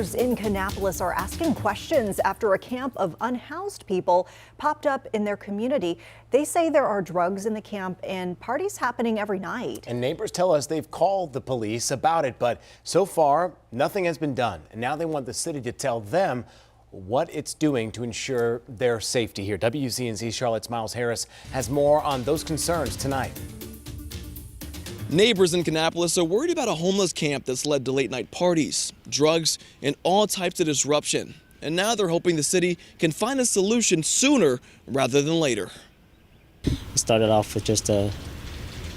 In Kannapolis are asking questions after a camp of unhoused people popped up in their community. They say there are drugs in the camp and parties happening every night. And neighbors tell us they've called the police about it, but so far nothing has been done. And now they want the city to tell them what it's doing to ensure their safety here. WCNC Charlotte's Miles Harris has more on those concerns tonight. Neighbors in Kannapolis are worried about a homeless camp that's led to late-night parties, drugs, and all types of disruption. And now they're hoping the city can find a solution sooner rather than later. It started off with just a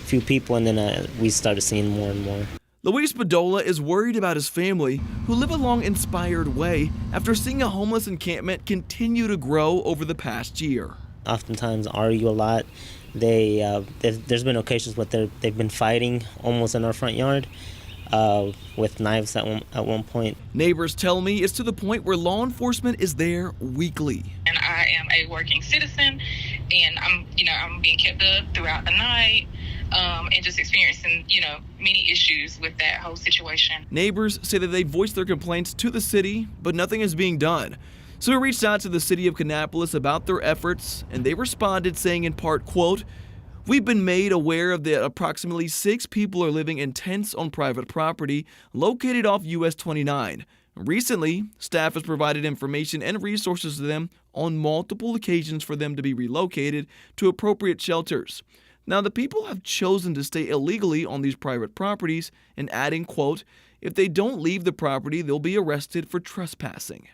few people, and then we started seeing more and more. Luis Bedolla is worried about his family, who live a long-inspired way after seeing a homeless encampment continue to grow over the past year. Oftentimes argue a lot. There's been occasions where they've been fighting almost in our front yard with knives at one point. Neighbors tell me it's to the point where law enforcement is there weekly. And I am a working citizen, and I'm being kept up throughout the night, and just experiencing, many issues with that whole situation. Neighbors say that they voiced their complaints to the city, but nothing is being done. So we reached out to the city of Kannapolis about their efforts, and they responded saying in part, quote, "We've been made aware that approximately 6 people are living in tents on private property located off US 29. Recently, staff has provided information and resources to them on multiple occasions for them to be relocated to appropriate shelters. Now, the people have chosen to stay illegally on these private properties," and adding, quote, "If they don't leave the property, they'll be arrested for trespassing."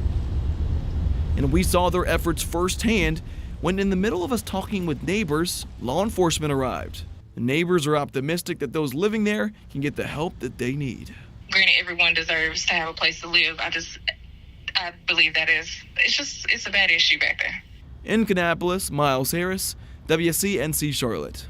And we saw their efforts firsthand when, in the middle of us talking with neighbors, law enforcement arrived. The neighbors are optimistic that those living there can get the help that they need. Granted, everyone deserves to have a place to live. I believe it's a bad issue back there. In Kannapolis, Miles Harris, WCNC Charlotte.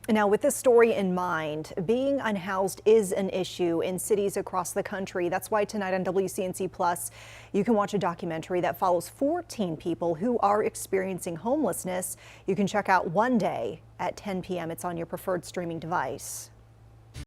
Now, with this story in mind, being unhoused is an issue in cities across the country. That's why tonight on WCNC Plus, you can watch a documentary that follows 14 people who are experiencing homelessness. You can check out One Day at 10 p.m. It's on your preferred streaming device.